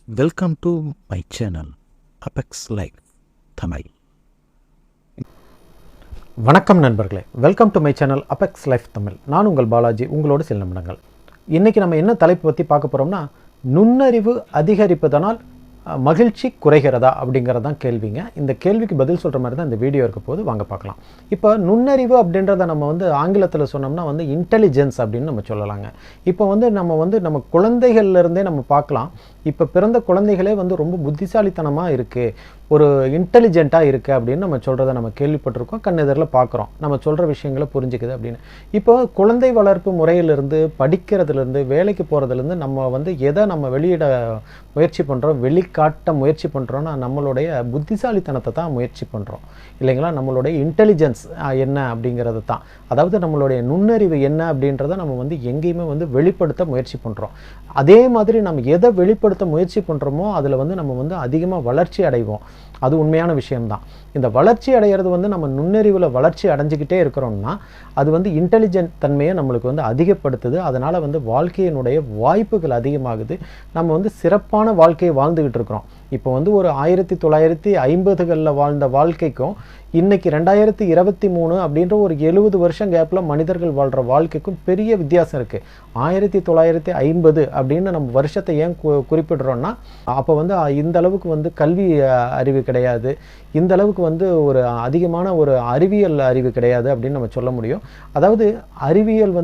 Welcome to my channel, Apex Life Tamil. வணக்கம் நண்பர்களே, welcome to my channel apex life Tamil. நான் உங்கள் பாலாஜி, உங்களோடு சில நிமிடங்கள். இன்றைக்கி நம்ம என்ன தலைப்பு பற்றி பார்க்க போகிறோம்னா, நுண்ணறிவு அதிகரிப்பதனால் மகிழ்ச்சி குறைகிறதா அப்படிங்கிறது தான் கேள்விங்க. இந்த கேள்விக்கு பதில் சொல்கிற மாதிரி தான் இந்த வீடியோ இருக்க போது, வாங்க பார்க்கலாம். இப்போ நுண்ணறிவு அப்படின்றத நம்ம ஆங்கிலத்தில் சொன்னோம்னா இன்டெலிஜென்ஸ் அப்படின்னு நம்ம சொல்லலாங்க. இப்போ நம்ம குழந்தைகள்லேருந்தே நம்ம பார்க்கலாம். இப்போ பிறந்த குழந்தைகளே ரொம்ப புத்திசாலித்தனமாக இருக்குது, ஒரு இன்டெலிஜென்ட்டாக இருக்குது அப்படின்னு நம்ம சொல்கிறத நம்ம கேள்விப்பட்டிருக்கோம், கண்ணெதிரில் பார்க்குறோம், நம்ம சொல்கிற விஷயங்களை புரிஞ்சுக்குது அப்படின்னு. இப்போ குழந்தை வளர்ப்பு முறையிலிருந்து, படிக்கிறதுலேருந்து, வேலைக்கு போகிறதுலேருந்து நம்ம எதை நம்ம வெளியிட முயற்சி பண்ணுறோம், வெளிக்காட்ட முயற்சி பண்ணுறோன்னா நம்மளுடைய புத்திசாலித்தனத்தை தான் முயற்சி பண்ணுறோம் இல்லைங்களா. நம்மளுடைய இன்டெலிஜென்ஸ் என்ன அப்படிங்கிறது தான், அதாவது நம்மளுடைய நுண்ணறிவு என்ன அப்படின்றத நம்ம எங்கேயுமே வெளிப்படுத்த முயற்சி பண்ணுறோம். அதே மாதிரி நம்ம எதை வெளிப்படுத்த முயற்சி பண்ணுறோமோ அதில் நம்ம அதிகமாக வளர்ச்சி அடைவோம். அது உண்மையான விஷயம்தான். இந்த வளர்ச்சி அடைகிறது நம்ம நுண்ணறிவில் வளர்ச்சி அடைஞ்சிக்கிட்டே இருக்கிறோம்னா அது இன்டெலிஜென்ட் தன்மையை நம்மளுக்கு அதிகப்படுத்துது. அதனால் வாழ்க்கையினுடைய வாய்ப்புகள் அதிகமாகுது. நம்ம சிறப்பான வாழ்க்கையை வாழ்ந்துக்கிட்டு இருக்கிறோம். இப்போ ஒரு 1950களில் வாழ்ந்த வாழ்க்கைக்கும் இன்றைக்கி 2023 அப்படின்ற ஒரு 70 வருஷம் கேப்பில் மனிதர்கள் வாழ்கிற வாழ்க்கைக்கும் பெரிய வித்தியாசம் இருக்குது. 1950 அப்படின்னு நம்ம வருஷத்தை ஏன் குறிப்பிடுறோன்னா, அப்போ இந்த அளவுக்கு கல்வி அறிவு கிடையாது, இந்த அளவுக்கு ஒரு அதிகமான ஒரு அறிவியல் அறிவு கிடையாது அப்படின்னு நம்ம சொல்ல முடியும். அதாவது அறிவியல்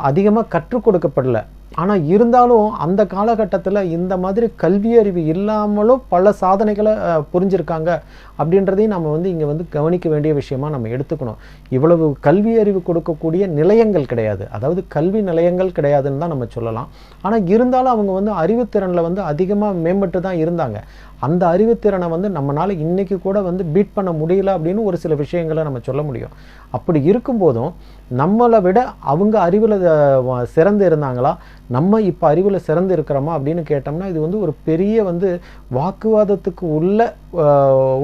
அதிகமாக கற்றுக் கொடுக்கப்படல. ஆனால் இருந்தாலும் அந்த காலகட்டத்தில் இந்த மாதிரி கல்வி அறிவு இல்லாமலும் பல சாதனைகளை புரிஞ்சிருக்காங்க அப்படின்றதையும் நம்ம இங்கே கவனிக்க வேண்டிய விஷயமா நம்ம எடுத்துக்கணும். இவ்வளவு கல்வி அறிவு கொடுக்கக்கூடிய நிலையங்கள் கிடையாது, அதாவது கல்வி நிலையங்கள் கிடையாதுன்னு தான் நம்ம சொல்லலாம். ஆனால் இருந்தாலும் அவங்க அறிவுத்திறனில் அதிகமாக மேம்பட்டு தான் இருந்தாங்க. அந்த அறிவுத்திறனை நம்மளால் இன்றைக்கி கூட பீட் பண்ண முடியல அப்படின்னு ஒரு சில விஷயங்களை நம்ம சொல்ல முடியும். அப்படி இருக்கும்போதும் நம்மளை விட அவங்க அறிவில் சிறந்து இருந்தாங்களா, நம்ம இப்போ அறிவில் சிறந்து இருக்கிறோமா அப்படின்னு கேட்டோம்னா இது ஒரு பெரிய வாக்குவாதத்துக்கு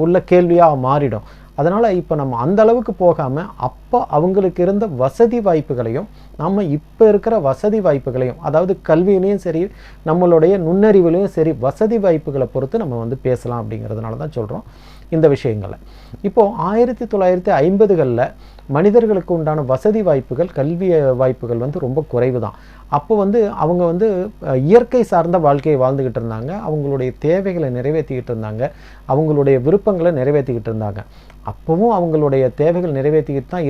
உள்ள கேள்வியாக மாறிடும். அதனால் இப்போ நம்ம அந்த அளவுக்கு போகாமல் அப்போ அவங்களுக்கு இருந்த வசதி வாய்ப்புகளையும் நம்ம இப்போ இருக்கிற வசதி வாய்ப்புகளையும், அதாவது கல்வியிலையும் சரி நம்மளுடைய நுண்ணறிவுலையும் சரி வசதி வாய்ப்புகளை பொறுத்து நம்ம பேசலாம் அப்படிங்கிறதுனால தான் சொல்கிறோம் இந்த விஷயங்களை. இப்போது 1950களில் மனிதர்களுக்கு உண்டான வசதி வாய்ப்புகள், கல்வி வாய்ப்புகள் ரொம்ப குறைவு தான். அப்போ அவங்க இயற்கை சார்ந்த வாழ்க்கையை வாழ்ந்துக்கிட்டு இருந்தாங்க. அவங்களுடைய தேவைகளை நிறைவேற்றிக்கிட்டு இருந்தாங்க, அவங்களுடைய விருப்பங்களை நிறைவேற்றிக்கிட்டு இருந்தாங்க. அப்போவும் அவங்களுடைய தேவைகள் நிறைவேற்றிக்கிட்டு தான்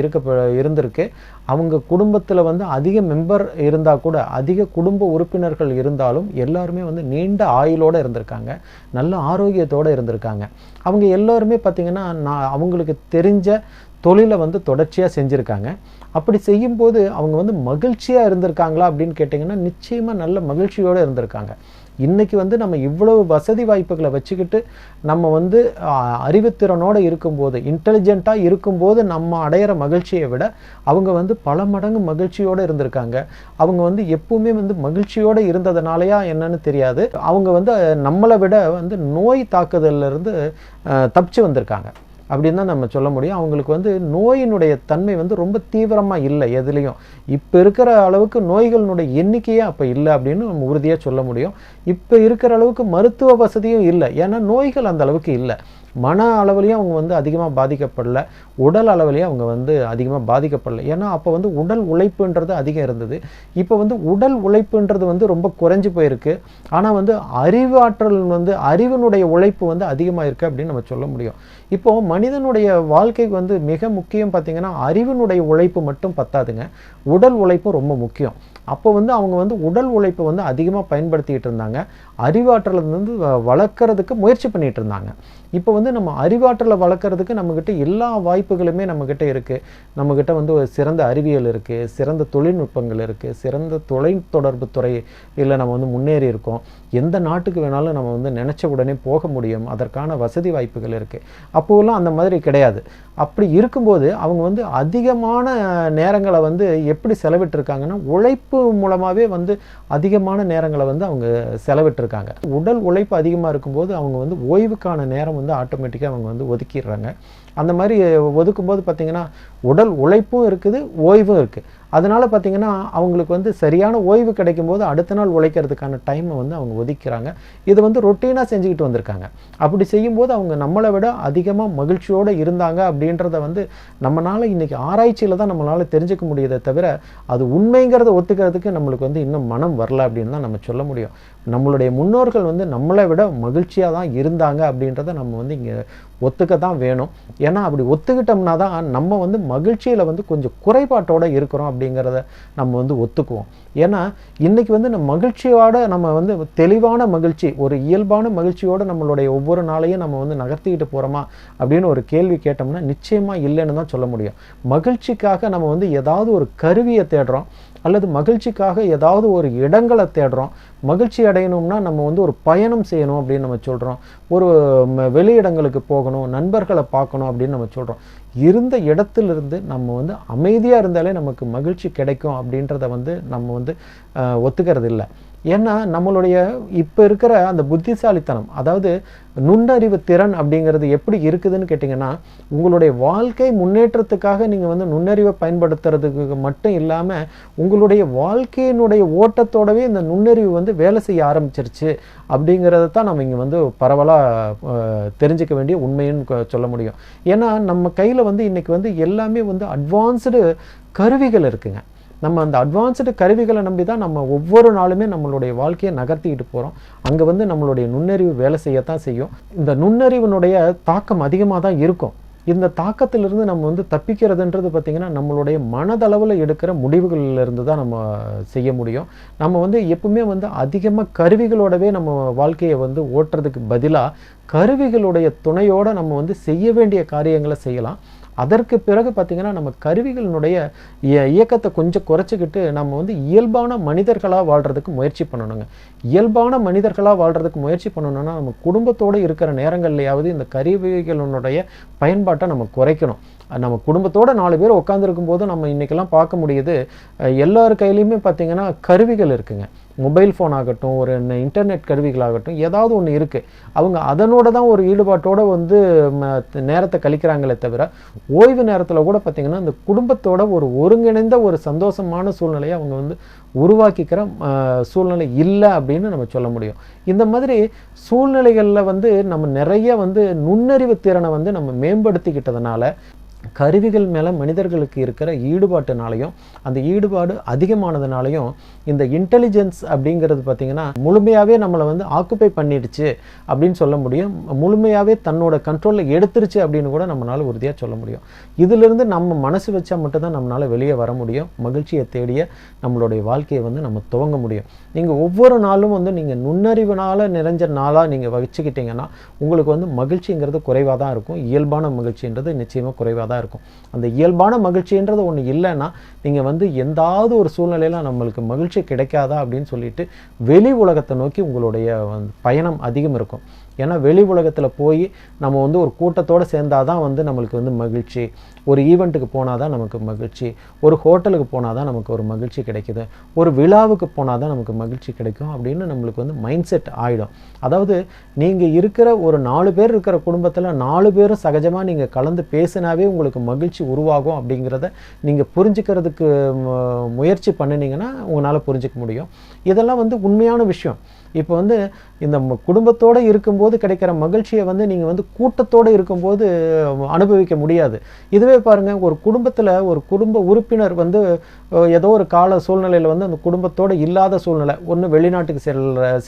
இருந்திருக்கு. அவங்க குடும்பத்தில் அதிக மெம்பர் இருந்தால் கூட, அதிக குடும்ப உறுப்பினர்கள் இருந்தாலும் எல்லாருமே நீண்ட ஆயுளோடு இருந்திருக்காங்க, நல்ல ஆரோக்கியத்தோடு இருந்திருக்காங்க. அவங்க எல்லாருமே பார்த்திங்கன்னா அவங்களுக்கு தெரிஞ்ச தொழிலை தொடர்ச்சியாக செஞ்சுருக்காங்க. அப்படி செய்யும்போது அவங்க மகிழ்ச்சியாக இருந்திருக்காங்களா அப்படின்னு கேட்டிங்கன்னா நிச்சயமாக நல்ல மகிழ்ச்சியோடு இருந்திருக்காங்க. இன்றைக்கி நம்ம இவ்வளவு வசதி வாய்ப்புகளை வச்சுக்கிட்டு நம்ம அறிவுத்திறனோடு இருக்கும்போது, இன்டெலிஜென்ட்டாக இருக்கும்போது நம்ம அடையிற மகிழ்ச்சியை விட அவங்க பல மடங்கு மகிழ்ச்சியோடு இருந்திருக்காங்க. அவங்க எப்பவுமே மகிழ்ச்சியோடு இருந்ததுனாலயா என்னன்னு தெரியாது, அவங்க நம்மளை விட நோய் தாக்குதலிருந்து தப்பிச்சு வந்திருக்காங்க அப்படின்னு தான் நம்ம சொல்ல முடியும். அவங்களுக்கு நோயினுடைய தன்மை ரொம்ப தீவிரமாக இல்லை எதுலேயும். இப்போ இருக்கிற அளவுக்கு நோய்களினுடைய எண்ணிக்கையே அப்போ இல்லை அப்படின்னு நம்ம உறுதியாக சொல்ல முடியும். இப்போ இருக்கிற அளவுக்கு மருத்துவ வசதியும் இல்லை, ஏன்னா நோய்கள் அந்த அளவுக்கு இல்லை. மன அளவுலேயும் அவங்க அதிகமாக பாதிக்கப்படலை, உடல் அளவுலேயும் அவங்க அதிகமாக பாதிக்கப்படலை. ஏன்னா அப்போ உடல் உழைப்புன்றது அதிகம் இருந்தது. இப்போ உடல் உழைப்புன்றது ரொம்ப குறைஞ்சி போயிருக்கு. ஆனால் அறிவாற்றல் அறிவினுடைய உழைப்பு அதிகமாக இருக்குது அப்படின்னு நம்ம சொல்ல முடியும். இப்போது மனிதனுடைய வாழ்க்கைக்கு மிக முக்கியம் பார்த்திங்கன்னா அறிவினுடைய உழைப்பு மட்டும் பத்தாதுங்க, உடல் உழைப்பும் ரொம்ப முக்கியம். அப்போ அவங்க உடல் உழைப்பை அதிகமாக பயன்படுத்திக்கிட்டு இருந்தாங்க, அறிவாற்றலை வளர்க்குறதுக்கு முயற்சி பண்ணிகிட்டு இருந்தாங்க. இப்போ நம்ம அறிவாற்றலை வளர்க்குறதுக்கு நம்மக்கிட்ட எல்லா வாய்ப்புகளுமே நம்மக்கிட்ட இருக்குது. நம்மக்கிட்ட ஒரு சிறந்த அறிவியல் இருக்குது, சிறந்த தொழில்நுட்பங்கள் இருக்குது, சிறந்த தொலைத்தொடர்பு துறையில் நம்ம முன்னேறி இருக்கோம். எந்த நாட்டுக்கு வேணாலும் நம்ம நினச்ச உடனே போக முடியும், அதற்கான வசதி வாய்ப்புகள் இருக்குது. அப்போலாம் அந்த மாதிரி கிடையாது. அப்படி இருக்கும்போது அவங்க அதிகமான நேரங்களை எப்படி செலவிட்டிருக்காங்கன்னா உழைப்பு மூலமாகவே அதிகமான நேரங்களை அவங்க செலவிட்டிருக்காங்க. உடல் உழைப்பு அதிகமாக இருக்கும்போது அவங்க ஓய்வுக்கான நேரம் ஆட்டோமேட்டிக்காக அவங்க ஒதுக்கிடுறாங்க. அந்த மாதிரி ஒதுக்கும்போது பார்த்திங்கன்னா உடல் உழைப்பும் இருக்குது, ஓய்வும் இருக்குது. அதனால் பார்த்திங்கன்னா அவங்களுக்கு வந்து சரியான ஓய்வு கிடைக்கும்போது அடுத்த நாள் உழைக்கிறதுக்கான டைமை வந்து அவங்க ஒதுக்கிறாங்க. இதை வந்து ரொட்டீனாக செஞ்சுக்கிட்டு வந்திருக்காங்க. அப்படி செய்யும்போது அவங்க நம்மளை விட அதிகமாக மகிழ்ச்சியோடு இருந்தாங்க அப்படின்றத வந்து நம்மளால் இன்றைக்கி ஆராய்ச்சியில் தான் நம்மளால் தெரிஞ்சுக்க முடியுதே தவிர அது உண்மைங்கிறத ஒத்துக்கிறதுக்கு நம்மளுக்கு வந்து இன்னும் மனம் வரல அப்படின்னு தான் நம்ம சொல்ல முடியும். நம்மளுடைய முன்னோர்கள் வந்து நம்மளை விட மகிழ்ச்சியாக தான் இருந்தாங்க அப்படின்றத நம்ம வந்து இங்கே ஒத்துக்க தான் வேணும். ஏன்னா அப்படி ஒத்துக்கிட்டோம்னா தான் நம்ம வந்து மகிழ்ச்சியில் வந்து கொஞ்சம் குறைபாட்டோடு இருக்கிறோம் அப்படிங்கிறத நம்ம வந்து ஒத்துக்குவோம். ஏன்னா இன்றைக்கி வந்து நம்ம மகிழ்ச்சியோடு நம்ம வந்து தெளிவான மகிழ்ச்சி, ஒரு இயல்பான மகிழ்ச்சியோடு நம்மளுடைய ஒவ்வொரு நாளையும் நம்ம வந்து நகர்த்திக்கிட்டு போகிறோமா அப்படின்னு ஒரு கேள்வி கேட்டோம்னா நிச்சயமாக இல்லைன்னு தான் சொல்ல முடியும். மகிழ்ச்சிக்காக நம்ம வந்து ஏதாவது ஒரு கருவியை தேடுறோம், அல்லது மகிழ்ச்சிக்காக ஏதாவது ஒரு இடங்களை தேடுறோம். மகிழ்ச்சி அடையணும்னா நம்ம வந்து ஒரு பயணம் செய்யணும் அப்படின்னு நம்ம சொல்கிறோம், ஒரு வெளியிடங்களுக்கு போகணும், நண்பர்களை பார்க்கணும் அப்படின்னு நம்ம சொல்கிறோம். இருந்த இடத்திலிருந்து நம்ம வந்து அமைதியாக இருந்தாலே நமக்கு மகிழ்ச்சி கிடைக்கும் அப்படின்றத வந்து நம்ம வந்து ஒத்துக்கிறது இல்லை. ஏன்னா நம்மளுடைய இப்போ இருக்கிற அந்த புத்திசாலித்தனம், அதாவது நுண்ணறிவு திறன் அப்படிங்கிறது எப்படி இருக்குதுன்னு கேட்டிங்கன்னா, உங்களுடைய வாழ்க்கை முன்னேற்றத்துக்காக நீங்கள் வந்து நுண்ணறிவை பயன்படுத்துறதுக்கு மட்டும் இல்லாமல் உங்களுடைய வாழ்க்கையினுடைய ஓட்டத்தோடவே இந்த நுண்ணறிவு வந்து வேலை செய்ய ஆரம்பிச்சிருச்சு அப்படிங்கிறத தான் நம்ம இங்கே வந்து பரவலாக தெரிஞ்சிக்க வேண்டிய உண்மைன்னு சொல்ல முடியும். ஏன்னா நம்ம கையில் வந்து இன்றைக்கி வந்து எல்லாமே வந்து அட்வான்ஸ்டு கருவிகள் இருக்குங்க. நம்ம அந்த அட்வான்ஸ்டு கருவிகளை நம்பி தான் நம்ம ஒவ்வொரு நாளுமே நம்மளுடைய வாழ்க்கையை நகர்த்திக்கிட்டு போகிறோம். அங்கே வந்து நம்மளுடைய நுண்ணறிவு வேலை செய்யத்தான் செய்யும். இந்த நுண்ணறிவினுடைய தாக்கம் அதிகமாக தான் இருக்கும். இந்த தாக்கத்திலிருந்து நம்ம வந்து தப்பிக்கிறதுன்றது பார்த்திங்கன்னா நம்மளுடைய மனதளவில் எடுக்கிற முடிவுகளிலிருந்து தான் நம்ம செய்ய முடியும். நம்ம வந்து எப்பவுமே வந்து அதிகமாக கருவிகளோடவே நம்ம வாழ்க்கையை வந்து ஓட்டுறதுக்கு பதிலாக கருவிகளுடைய துணையோடு நம்ம வந்து செய்ய வேண்டிய காரியங்களை செய்யலாம். அதற்கு பிறகு பார்த்திங்கன்னா நம்ம கருவிகளினுடைய இயக்கத்தை கொஞ்சம் குறைச்சிக்கிட்டு நம்ம வந்து இயல்பான மனிதர்களாக வாழ்கிறதுக்கு முயற்சி பண்ணணுங்க. இயல்பான மனிதர்களாக வாழ்கிறதுக்கு முயற்சி பண்ணணும்னா நம்ம குடும்பத்தோடு இருக்கிற நேரங்கள்லையாவது இந்த கருவிகளினுடைய பயன்பாட்டை நம்ம குறைக்கணும். நம்ம குடும்பத்தோடு 4 பேர் உட்காந்துருக்கும் போது நம்ம இன்றைக்கெல்லாம் பார்க்க முடியுது, எல்லார் கையிலையுமே பார்த்திங்கன்னா கருவிகள் இருக்குங்க. மொபைல் ஃபோன் ஆகட்டும், ஒரு இன்டர்நெட் கருவிகளாகட்டும், ஏதாவது ஒன்று இருக்குது. அவங்க அதனோட தான் ஒரு ஈடுபாட்டோடு வந்து நேரத்தை கழிக்கிறாங்களே தவிர ஓய்வு நேரத்தில் கூட பார்த்திங்கன்னா இந்த குடும்பத்தோட ஒரு ஒருங்கிணைந்த ஒரு சந்தோஷமான சூழ்நிலையை அவங்க வந்து உருவாக்கிக்கிற சூழ்நிலை இல்லை அப்படின்னு நம்ம சொல்ல முடியும். இந்த மாதிரி சூழ்நிலைகளில் வந்து நம்ம நிறைய வந்து நுண்ணறிவு திறனை வந்து நம்ம மேம்படுத்திக்கிட்டதுனால கருவிகள் மேலே மனிதர்களுக்கு இருக்கிற ஈடுபாட்டுனாலையும் அந்த ஈடுபாடு அதிகமானதுனாலையும் இந்த இன்டெலிஜென்ஸ் அப்படிங்கிறது பார்த்திங்கன்னா முழுமையாகவே நம்மளை வந்து ஆக்குப்பை பண்ணிடுச்சு அப்படின்னு சொல்ல முடியும். முழுமையாகவே தன்னோட கண்ட்ரோலில் எடுத்துருச்சு அப்படின்னு கூட நம்மளால் உறுதியாக சொல்ல முடியும். இதிலிருந்து நம்ம மனசு வச்சா மட்டும்தான் நம்மளால் வெளியே வர முடியும். மகிழ்ச்சியை தேடிய நம்மளுடைய வாழ்க்கையை வந்து நம்ம துவங்க முடியும். நீங்கள் ஒவ்வொரு நாளும் வந்து நீங்கள் நுண்ணறிவுனால் நிறைஞ்ச நாளாக நீங்கள் வச்சுக்கிட்டிங்கன்னா உங்களுக்கு வந்து மகிழ்ச்சிங்கிறது குறைவாக தான் இருக்கும். இயல்பான மகிழ்ச்சின்றது நிச்சயமாக குறைவாக தான் இருக்கும். அந்த இயல்பான மகிழ்ச்சின்றது ஒன்று இல்லைன்னா நீங்கள் வந்து எந்தாவது ஒரு சூழ்நிலையில் நம்மளுக்கு மகிழ்ச்சி கிடைக்காதா அப்படின்னு சொல்லிட்டு வெளி உலகத்தை நோக்கி உங்களுடைய பயணம் அதிகம் இருக்கும். ஏன்னா வெளி உலகத்தில் போய் நம்ம வந்து ஒரு கூட்டத்தோடு சேர்ந்தாதான் வந்து நம்மளுக்கு வந்து மகிழ்ச்சி, ஒரு ஈவெண்ட்டுக்கு போனால் தான் நமக்கு மகிழ்ச்சி, ஒரு ஹோட்டலுக்கு போனால் தான் நமக்கு ஒரு மகிழ்ச்சி கிடைக்குது, ஒரு விழாவுக்கு போனால் தான் நமக்கு மகிழ்ச்சி கிடைக்கும் அப்படின்னு நம்மளுக்கு வந்து மைண்ட் செட் ஆகிடும். அதாவது நீங்கள் இருக்கிற ஒரு 4 பேர் இருக்கிற குடும்பத்தில் 4 பேரும் சகஜமாக நீங்கள் கலந்து பேசினாவே உங்களுக்கு மகிழ்ச்சி உருவாகும் அப்படிங்கிறத நீங்கள் புரிஞ்சுக்கிறதுக்கு முயற்சி பண்ணினீங்கன்னா உங்களால் புரிஞ்சிக்க முடியும். இதெல்லாம் வந்து உண்மையான விஷயம். இப்போ வந்து இந்த குடும்பத்தோடு இருக்கும்போது கிடைக்கிற மகிழ்ச்சியை வந்து நீங்கள் வந்து கூட்டத்தோடு இருக்கும்போது அனுபவிக்க முடியாது. இதுவே பாருங்கள், ஒரு குடும்பத்தில் ஒரு குடும்ப உறுப்பினர் வந்து ஏதோ ஒரு கால சூழ்நிலையில் வந்து அந்த குடும்பத்தோடு இல்லாத சூழ்நிலை, ஒன்று வெளிநாட்டுக்கு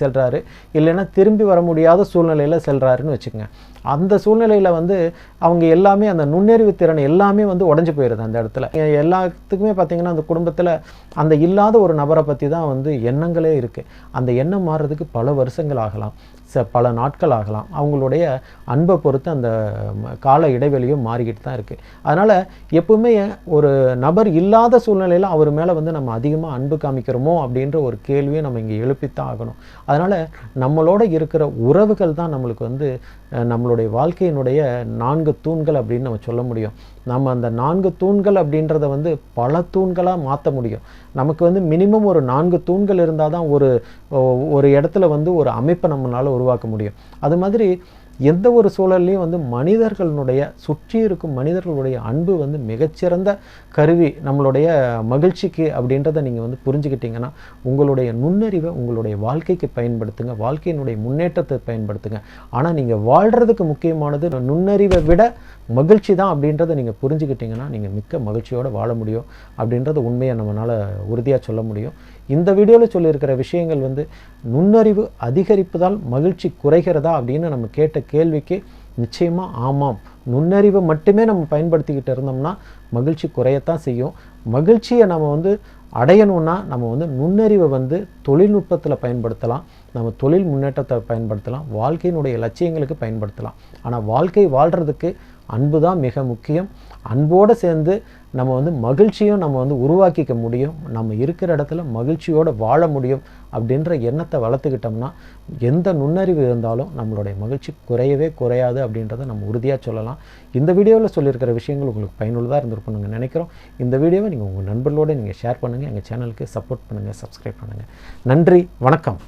செல்கிறாரு, இல்லைன்னா திரும்பி வர முடியாத சூழ்நிலையில் செல்கிறாருன்னு வச்சுக்கோங்க. அந்த சூழ்நிலையில் வந்து அவங்க எல்லாமே அந்த நுண்ணறிவு திறன் எல்லாமே வந்து உடஞ்சி போயிடுது. அந்த இடத்துல எல்லாத்துக்குமே பார்த்திங்கன்னா அந்த குடும்பத்தில் அந்த இல்லாத ஒரு நபரை பற்றி தான் வந்து எண்ணங்களே இருக்குது. அந்த எண்ணம் மாறுறதுக்கு பல வருஷங்கள் ஆகலாம், பல நாட்கள் ஆகலாம். அவங்களுடைய அன்பை பொறுத்து அந்த கால இடைவெளியும் மாறிக்கிட்டு தான் இருக்குது. அதனால் எப்பவுமே ஒரு நபர் இல்லாத சூழ்நிலையில் அவர் மேலே வந்து நம்ம அதிகமாக அன்பு காமிக்கிறோமோ அப்படின்ற ஒரு கேள்வியை நம்ம இங்கே எழுப்பித்தான் ஆகணும். அதனால் நம்மளோட இருக்கிற உறவுகள் தான் நம்மளுக்கு வந்து நம்மளுடைய வாழ்க்கையினுடைய 4 தூண்கள் அப்படின்னு நம்ம சொல்ல முடியும். நம்ம அந்த 4 தூண்கள் அப்படின்றத வந்து பல தூண்களாக மாற்ற முடியும். நமக்கு வந்து மினிமம் ஒரு 4 தூண்கள் இருந்தால் தான் ஒரு இடத்துல வந்து ஒரு அமைப்பை நம்மளால் உருவாக்க முடியும். அது மாதிரி எந்த ஒரு சூழல்லையும் வந்து மனிதர்களுடைய சுற்றி இருக்கும் மனிதர்களுடைய அன்பு வந்து மிகச்சிறந்த கருவி நம்மளுடைய மகிழ்ச்சிக்கு அப்படின்றத நீங்கள் வந்து புரிஞ்சுக்கிட்டீங்கன்னா உங்களுடைய நுண்ணறிவை உங்களுடைய வாழ்க்கைக்கு பயன்படுத்துங்க, வாழ்க்கையினுடைய முன்னேற்றத்தை பயன்படுத்துங்க. ஆனால் நீங்கள் வாழ்கிறதுக்கு முக்கியமானது நுண்ணறிவை விட மகிழ்ச்சி தான் அப்படின்றத நீங்கள் புரிஞ்சுக்கிட்டீங்கன்னா நீங்கள் மிக்க மகிழ்ச்சியோடு வாழ முடியும் அப்படின்றத உண்மையை நம்மளால் உறுதியாக சொல்ல முடியும். இந்த வீடியோவில் சொல்லியிருக்கிற விஷயங்கள் வந்து நுண்ணறிவு அதிகரிப்பதால் மகிழ்ச்சி குறைகிறதா அப்படின்னு நம்ம கேட்ட கேள்விக்கு நிச்சயமாக ஆமாம். நுண்ணறிவை மட்டுமே நம்ம பயன்படுத்திக்கிட்டு இருந்தோம்னா மகிழ்ச்சி குறையத்தான் செய்யும். மகிழ்ச்சியை நம்ம வந்து அடையணும்னா நம்ம வந்து நுண்ணறிவை வந்து தொழில்நுட்பத்தில் பயன்படுத்தலாம், நம்ம தொழில் முன்னேற்றத்தை பயன்படுத்தலாம், வாழ்க்கையினுடைய லட்சியங்களுக்கு பயன்படுத்தலாம். ஆனால் வாழ்க்கை வாழ்கிறதுக்கு அன்பு தான் மிக முக்கியம். அன்போடு சேர்ந்து நம்ம வந்து மகிழ்ச்சியும் நம்ம வந்து உருவாக்கிக்க முடியும். நம்ம இருக்கிற இடத்துல மகிழ்ச்சியோடு வாழ முடியும் அப்படின்ற எண்ணத்தை வளர்த்துக்கிட்டோம்னா எந்த நுண்ணறிவு இருந்தாலும் நம்மளுடைய மகிழ்ச்சி குறையவே குறையாது அப்படின்றத நம்ம உறுதியாக சொல்லலாம். இந்த வீடியோவில் சொல்லியிருக்கிற விஷயங்கள் உங்களுக்கு பயனுள்ளதாக இருந்திருக்கும் நாங்கள் நினைக்கிறோம். இந்த வீடியோவை நீங்கள் உங்கள் நண்பர்களோடு நீங்கள் ஷேர் பண்ணுங்கள், எங்கள் சேனலுக்கு சப்போர்ட் பண்ணுங்கள், சப்ஸ்கிரைப் பண்ணுங்கள். நன்றி, வணக்கம்.